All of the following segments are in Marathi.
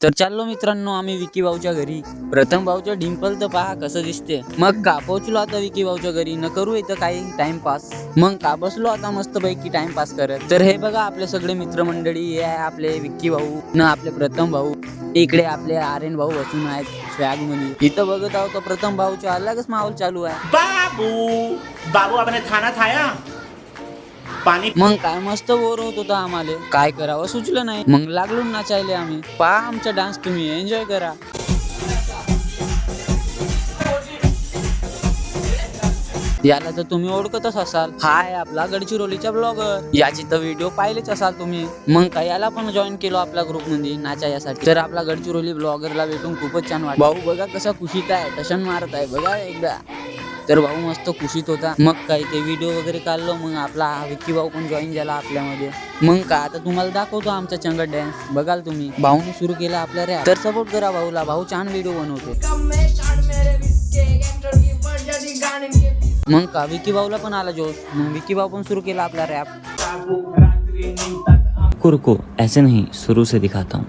तर चाललो मित्रांनो आम्ही विकी भाऊच्या घरी। प्रथम भाऊचं डिंपल तर पहा कसं दिसते। मग का पोहोचलो आता विकी भाऊच्या घरी, न करू इथं काही टाइमपास। मग का बसलो आता मस्त पैकी टाइमपास करत। तर हे बघा आपले सगळे मित्रमंडळी, हे आहे आपले विकी भाऊ न आपले प्रथम भाऊ, इकडे आपले आर्यन भाऊ बसून आहेत स्वॅग मध्ये। इथं बघत आहोत तर प्रथम भाऊचा अलगच माहोल चालू आहे। बाबू बाबू आपने खाना खाया पाणी। मग काय मस्त बोर होत होता आम्हाला, काय करावं सुचलं नाही। मग लागलो नाचायले आम्ही। पहा आमचा डान्स, तुम्ही एन्जॉय करा। याला तर तुम्ही ओळखतच असाल, हा आहे आपला गडचिरोलीचा ब्लॉगर। याची तर व्हिडिओ पाहिलेच असाल तुम्ही। मग काय याला पण जॉईन केलो आपल्या ग्रुप मध्ये नाचायसाठी। तर आपला गडचिरोली ब्लॉगरला भेटून खूपच छान वाटलं। भाऊ बघा कसा खुशीत आहे, टशन मारत आहे बघा एकदा। तर भाऊ मस्त खुशीत होता। मग काय ते व्हिडिओ वगैरे काढलो। मग आपला विक्की भाऊ पण जॉईन झाला आपल्यामध्ये। मग काय आता तुम्हाला दाखवतो आमचा चंगट डान्स, बघाल तुम्ही। भाऊने सुरू केला आपल्या रॅप, तर सपोर्ट करा भाऊला, भाऊ छान व्हिडिओ बनवतो। मग का विकी भाऊला पण आला जोश, मग विकी भाऊ पण सुरू केला आपला रॅप। रुको ऐसे नहीं, शुरू से दिखाता हूँ।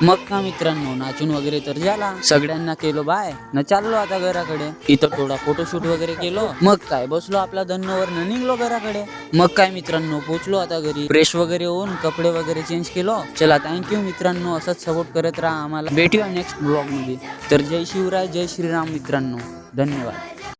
मग का मित्रांनो नाचून वगैरे तर झाला, सगळ्यांना केलो बाय न चाललो आता घराकडे। इथं थोडा फोटोशूट वगैरे केलो। मग काय बसलो आपला धन्नोवर न निघलो घराकडे। मग काय मित्रांनो पोचलो आता घरी, फ्रेश वगैरे होऊन कपडे वगैरे चेंज केलो। चला थँक्यू मित्रांनो, असंच सपोर्ट करत राहा आम्हाला। भेटूया नेक्स्ट ब्लॉग मध्ये। तर जय शिवराय, जय श्रीराम मित्रांनो, धन्यवाद।